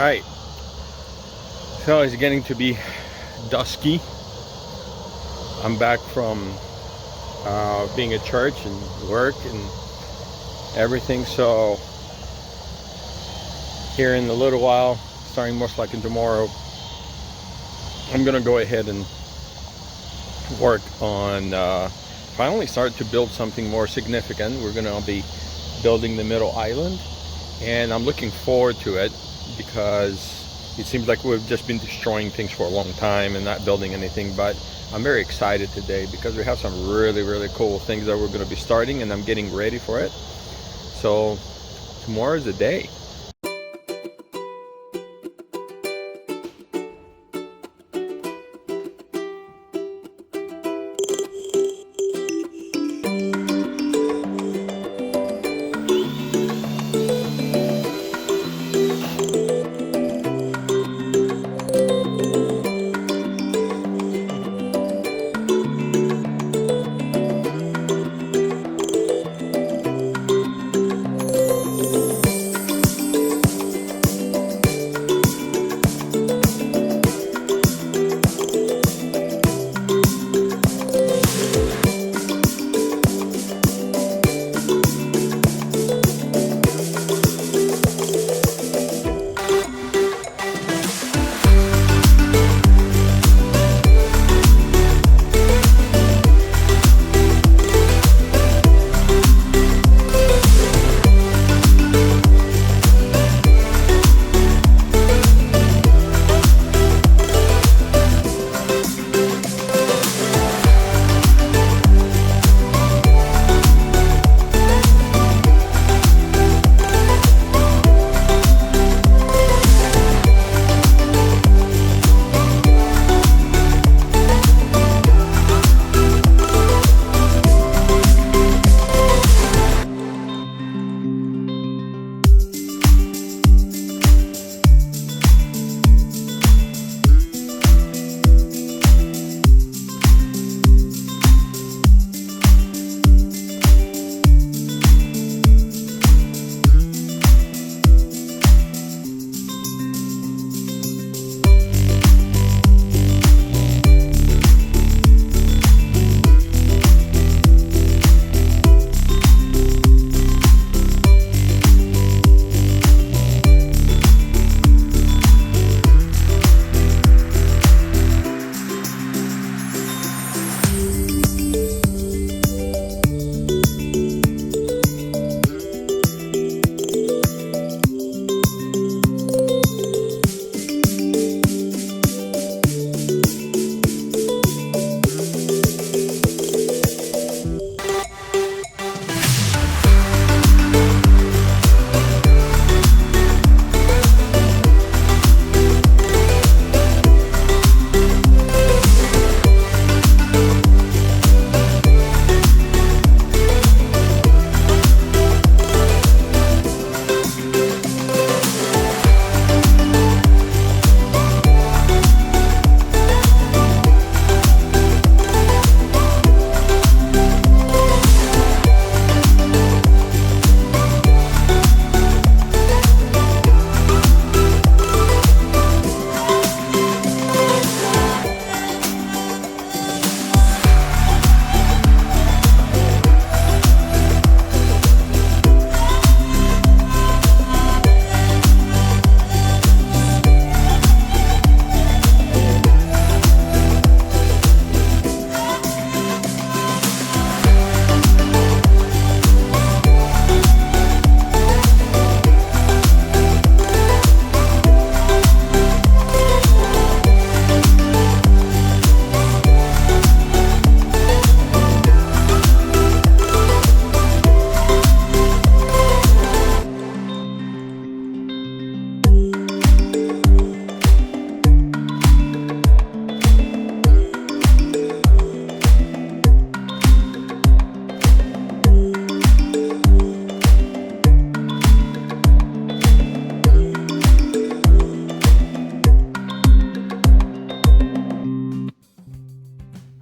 Alright, so it's getting to be dusky. I'm back from being at church and work and everything, so here in a little while, starting most likely tomorrow, I'm gonna go ahead and work on finally start to build something more significant. We're gonna be building the middle island, and I'm looking forward to it because it seems like we've just been destroying things for a long time and not building anything. But I'm very excited today because we have some really cool things that we're going to be starting, and I'm getting ready for it. So tomorrow is the day.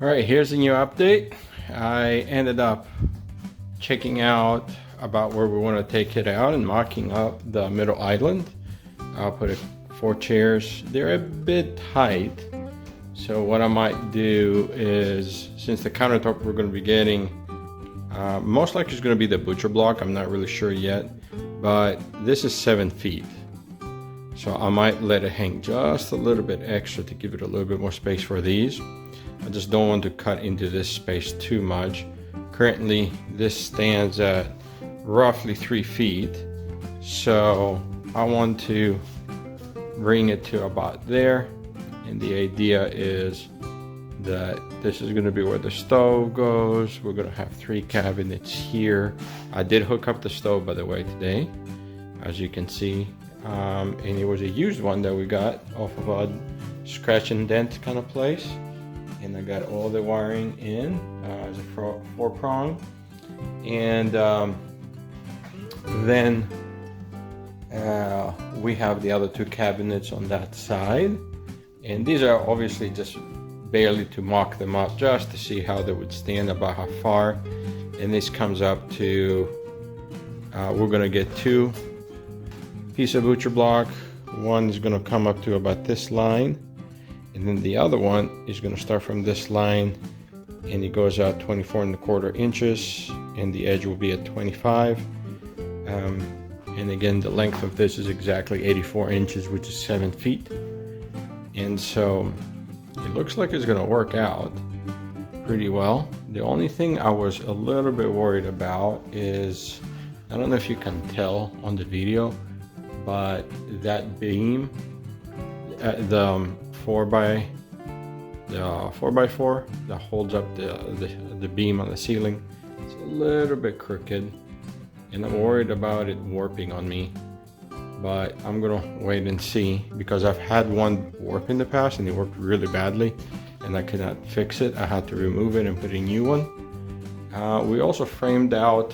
Alright, here's a new update. I ended up checking out about where we want to take it out and marking up the middle island. I'll put a 4 chairs. They're a bit tight. So what I might do is, since the countertop we're going to be getting, most likely it's going to be the butcher block. I'm not really sure yet, but this is 7 feet. So I might let it hang just a little bit extra to give it a little bit more space for these. I just don't want to cut into this space too much. Currently, this stands at roughly 3 feet. So I want to bring it to about there. And the idea is that this is going to be where the stove goes. We're going to have 3 cabinets here. I did hook up the stove, by the way, today, as you can see. And it was a used one that we got off of a scratch and dent kind of place. And I got all the wiring in as a 4-prong. And then we have the other 2 cabinets on that side. And these are obviously just barely to mock them up, just to see how they would stand, about how far. And this comes up to, we're gonna get 2 pieces of butcher block. One is gonna come up to about this line, and then the other one is gonna start from this line, and it goes out 24¼ inches, and the edge will be at 25. And again, the length of this is exactly 84 inches, which is 7 feet. And so it looks like it's gonna work out pretty well. The only thing I was a little bit worried about is, I don't know if you can tell on the video, but that beam, the 4x4 that holds up the beam on the ceiling, it's a little bit crooked, and I'm worried about it warping on me. But I'm gonna wait and see, because I've had one warp in the past and it worked really badly and I could not fix it. I had to remove it and put a new one. We also framed out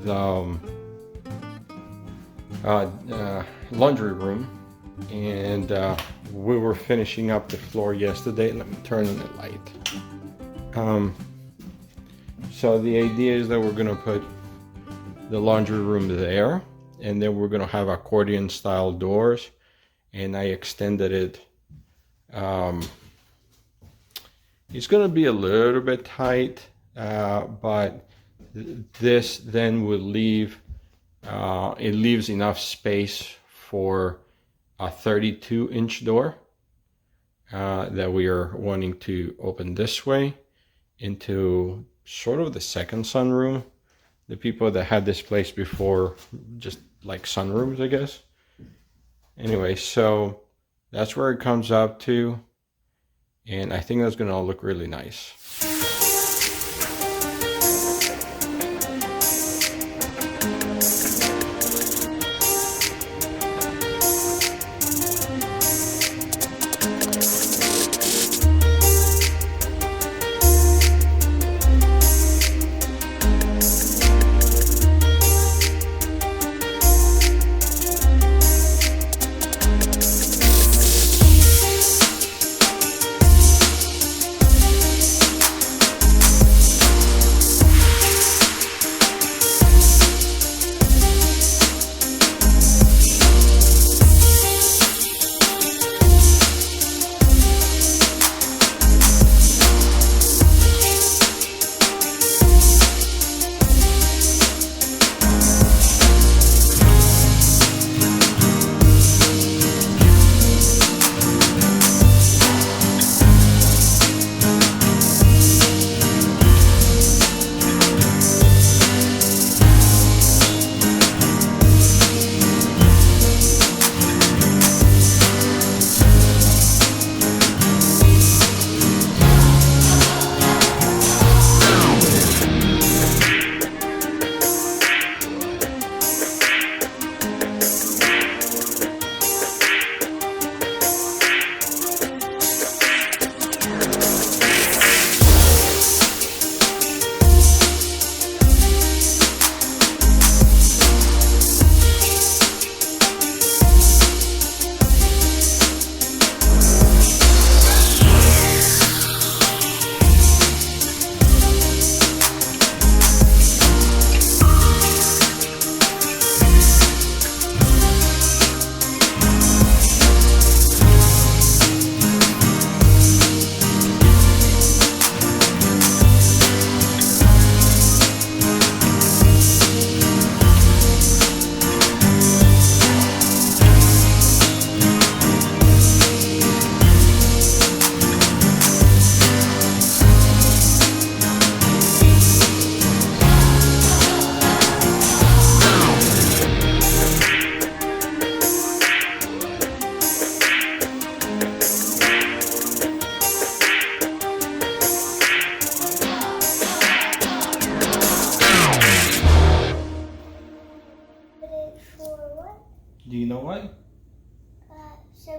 the laundry room, and we were finishing up the floor yesterday. Let me turn on the light. So the idea is that we're gonna put the laundry room there, and then we're gonna have accordion style doors, and I extended it. It's gonna be a little bit tight, but this then will leave, it leaves enough space for a 32-inch door that we are wanting to open this way into sort of the second sunroom. The people that had this place before just like sunrooms, I guess. Anyway, so that's where it comes up to, and I think that's gonna look really nice.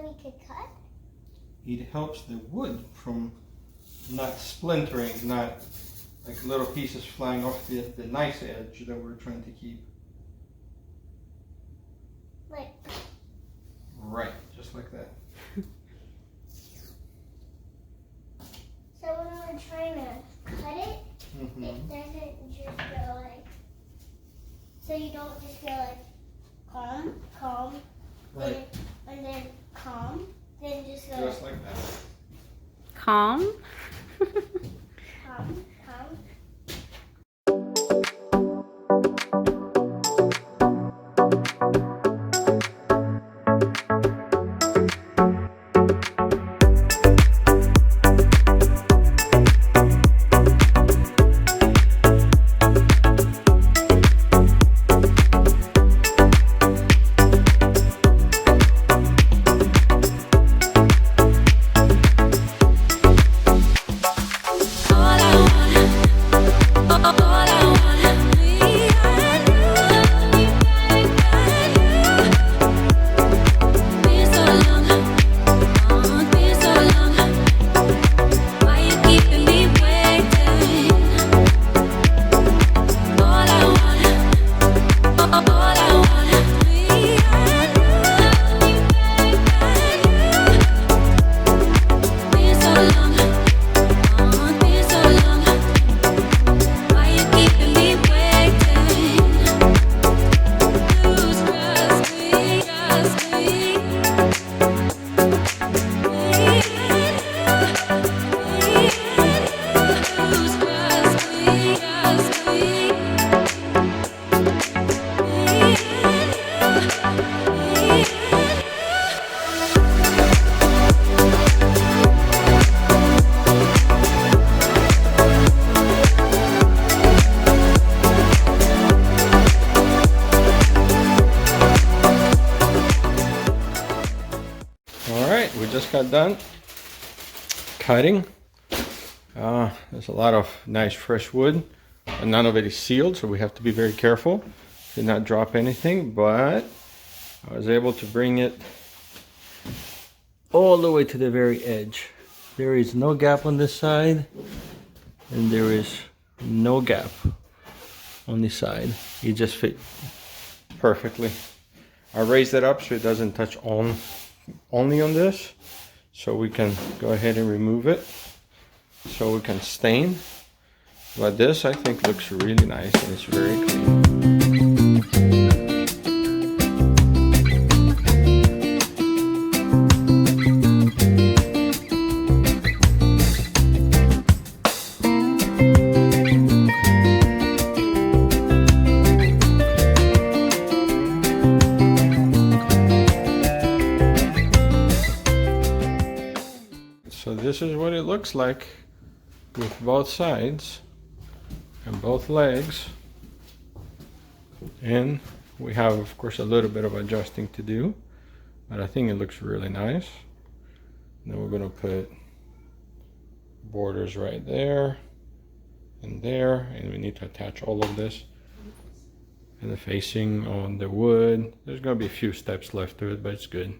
we could cut? It helps the wood from not splintering, not like little pieces flying off the nice edge that we're trying to keep. Like. Right, just like that. So when we're trying to cut it, Mm-hmm. it doesn't just go like. So you don't just go like calm, calm, Right. and then calm, then just go Just like that. Calm. calm, calm. Alright, we just got done cutting. There's a lot of nice fresh wood, and none of it is sealed, so we have to be very careful to not drop anything, but I was able to bring it all the way to the very edge. There is no gap on this side, and there is no gap on this side. It just fit perfectly. I raised it up so it doesn't touch only on this, so we can go ahead and remove it so we can stain. But this I think looks really nice and it's very clean. So this is what it looks like with both sides and both legs, and we have of course a little bit of adjusting to do, but I think it looks really nice. And then we're going to put borders right there, and we need to attach all of this and the facing on the wood. There's going to be a few steps left to it, but it's good.